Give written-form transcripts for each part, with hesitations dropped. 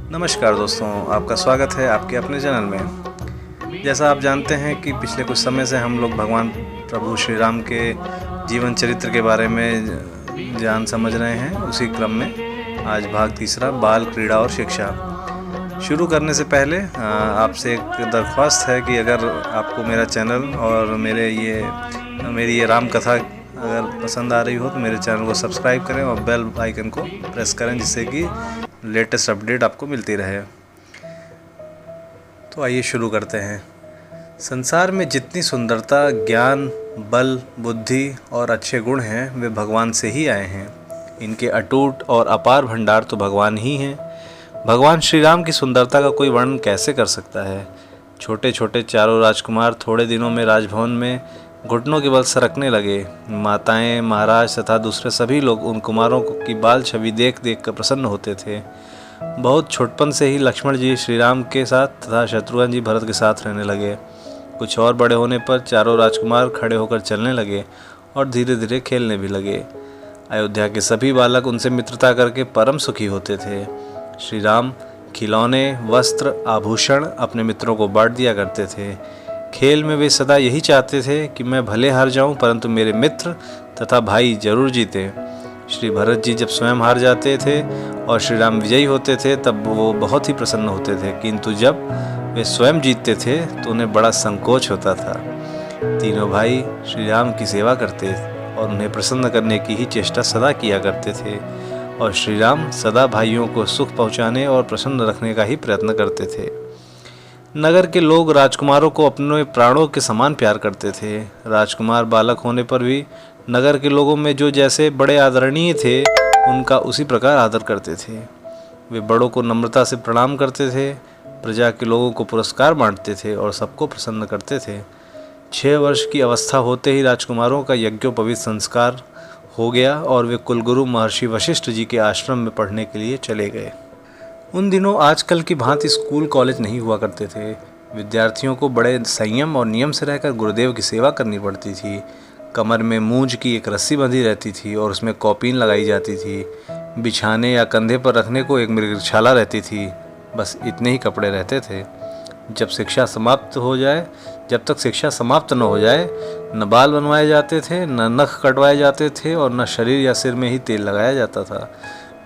नमस्कार दोस्तों, आपका स्वागत है आपके अपने चैनल में। जैसा आप जानते हैं कि पिछले कुछ समय से हम लोग भगवान प्रभु श्री राम के जीवन चरित्र के बारे में जान समझ रहे हैं। उसी क्रम में आज भाग तीसरा, बाल क्रीड़ा और शिक्षा, शुरू करने से पहले आपसे एक दरख्वास्त है कि अगर आपको मेरा चैनल और मेरी ये राम कथा अगर पसंद आ रही हो तो मेरे चैनल को सब्सक्राइब करें और बेल आइकन को प्रेस करें, जिससे कि लेटेस्ट अपडेट आपको मिलती रहे। तो आइए शुरू करते हैं। संसार में जितनी सुंदरता, ज्ञान, बल, बुद्धि और अच्छे गुण हैं वे भगवान से ही आए हैं। इनके अटूट और अपार भंडार तो भगवान ही हैं। भगवान श्री राम की सुंदरता का कोई वर्णन कैसे कर सकता है। छोटे छोटे चारों राजकुमार थोड़े दिनों में राजभवन में घुटनों के बल सरकने लगे। माताएं, महाराज तथा दूसरे सभी लोग उन कुमारों की बाल छवि देख देख कर प्रसन्न होते थे। बहुत छोटपन से ही लक्ष्मण जी श्री राम के साथ तथा शत्रुघ्न जी भरत के साथ रहने लगे। कुछ और बड़े होने पर चारों राजकुमार खड़े होकर चलने लगे और धीरे धीरे खेलने भी लगे। अयोध्या के सभी बालक उनसे मित्रता करके परम सुखी होते थे। श्री राम खिलौने, वस्त्र, आभूषण अपने मित्रों को बांट दिया करते थे। खेल में वे सदा यही चाहते थे कि मैं भले हार जाऊं परंतु मेरे मित्र तथा भाई जरूर जीते। श्री भरत जी जब स्वयं हार जाते थे और श्री राम विजयी होते थे तब वो बहुत ही प्रसन्न होते थे, किंतु जब वे स्वयं जीतते थे तो उन्हें बड़ा संकोच होता था। तीनों भाई श्री राम की सेवा करते और उन्हें प्रसन्न करने की ही चेष्टा सदा किया करते थे, और श्री राम सदा भाइयों को सुख पहुँचाने और प्रसन्न रखने का ही प्रयत्न करते थे। नगर के लोग राजकुमारों को अपने प्राणों के समान प्यार करते थे। राजकुमार बालक होने पर भी नगर के लोगों में जो जैसे बड़े आदरणीय थे उनका उसी प्रकार आदर करते थे। वे बड़ों को नम्रता से प्रणाम करते थे, प्रजा के लोगों को पुरस्कार बांटते थे और सबको प्रसन्न करते थे। 6 वर्ष की अवस्था होते ही राजकुमारों का यज्ञोपवीत संस्कार हो गया और वे कुलगुरु महर्षि वशिष्ठ जी के आश्रम में पढ़ने के लिए चले गए। उन दिनों आजकल की भांति स्कूल कॉलेज नहीं हुआ करते थे। विद्यार्थियों को बड़े संयम और नियम से रहकर गुरुदेव की सेवा करनी पड़ती थी। कमर में मूंज की एक रस्सी बंधी रहती थी और उसमें कॉपीन लगाई जाती थी। बिछाने या कंधे पर रखने को एक मृगशाला रहती थी। बस इतने ही कपड़े रहते थे। जब तक शिक्षा समाप्त न हो जाए न बाल बनवाए जाते थे, न नख कटवाए जाते थे और न शरीर या सिर में ही तेल लगाया जाता था।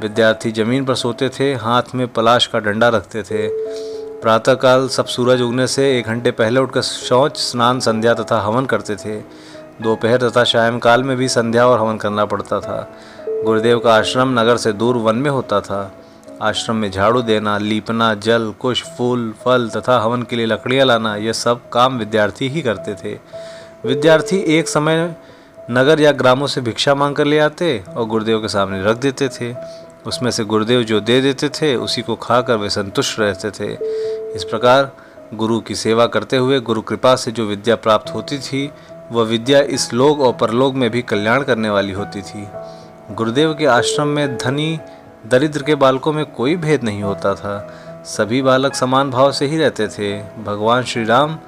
विद्यार्थी जमीन पर सोते थे, हाथ में पलाश का डंडा रखते थे। प्रातःकाल सब सूरज उगने से 1 घंटे पहले उठकर शौच, स्नान, संध्या तथा हवन करते थे। दोपहर तथा सायंकाल में भी संध्या और हवन करना पड़ता था। गुरुदेव का आश्रम नगर से दूर वन में होता था। आश्रम में झाड़ू देना, लीपना, जल, कुश, फूल, फल तथा हवन के लिए लकड़ियाँ लाना, यह सब काम विद्यार्थी ही करते थे। विद्यार्थी एक समय नगर या ग्रामों से भिक्षा मांग कर ले आते और गुरुदेव के सामने रख देते थे। उसमें से गुरुदेव जो दे देते थे उसी को खाकर वे संतुष्ट रहते थे। इस प्रकार गुरु की सेवा करते हुए गुरु कृपा से जो विद्या प्राप्त होती थी वह विद्या इस लोक और परलोक में भी कल्याण करने वाली होती थी। गुरुदेव के आश्रम में धनी दरिद्र के बालकों में कोई भेद नहीं होता था। सभी बालक समान भाव से ही रहते थे। भगवान श्री राम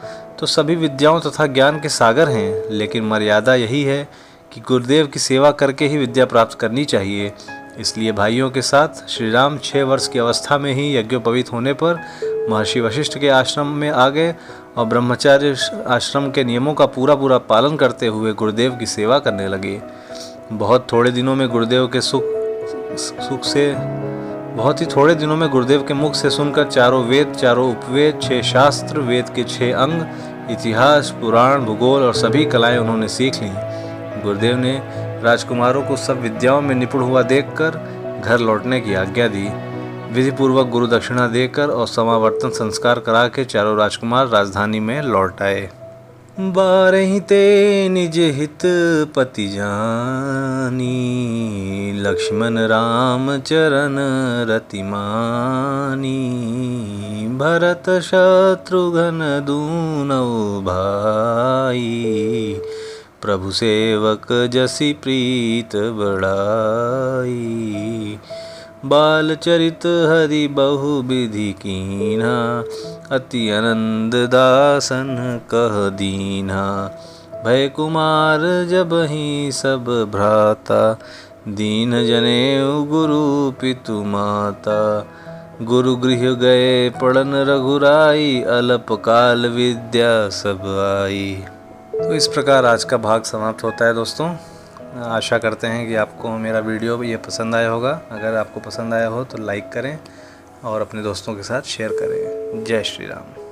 तो सभी विद्याओं तथा ज्ञान के सागर हैं, लेकिन मर्यादा यही है कि गुरुदेव की सेवा करके ही विद्या प्राप्त करनी चाहिए। इसलिए भाइयों के साथ श्री राम 6 वर्ष की अवस्था में ही यज्ञोपवीत होने पर महर्षि वशिष्ठ के आश्रम में आ गए और ब्रह्मचार्य आश्रम के नियमों का पूरा पालन करते हुए गुरुदेव की सेवा करने लगे। बहुत ही थोड़े दिनों में गुरुदेव के मुख से सुनकर चारों वेद, चारों उपवेद, 6 शास्त्र, वेद के 6 अंग, इतिहास, पुराण, भूगोल और सभी कलाएं उन्होंने सीख लीं। गुरुदेव ने राजकुमारों को सब विद्याओं में निपुण हुआ देखकर घर लौटने की आज्ञा दी। विधि पूर्वक गुरु दक्षिणा देकर और समावर्तन संस्कार करा के चारों राजकुमार राजधानी में लौट आए। बारहि ते निज हित पति जानी, लक्ष्मण राम चरण रति मानी। भरत शत्रुघ्न दूनौ भाई, प्रभु सेवक जसि प्रीत बढ़ाई। बाल चरित हरि बहु विधि कीन्हा, अति आनंद दासन कह दीन्हा। भय कुमार जबहि सब भ्राता, दीन जनेऊ गुरु पितु माता। गुरु गृह गए पढ़न रघुराई, अलप काल विद्या सब आई। तो इस प्रकार आज का भाग समाप्त होता है दोस्तों। आशा करते हैं कि आपको मेरा वीडियो ये पसंद आया होगा। अगर आपको पसंद आया हो तो लाइक करें और अपने दोस्तों के साथ शेयर करें। जय श्री राम।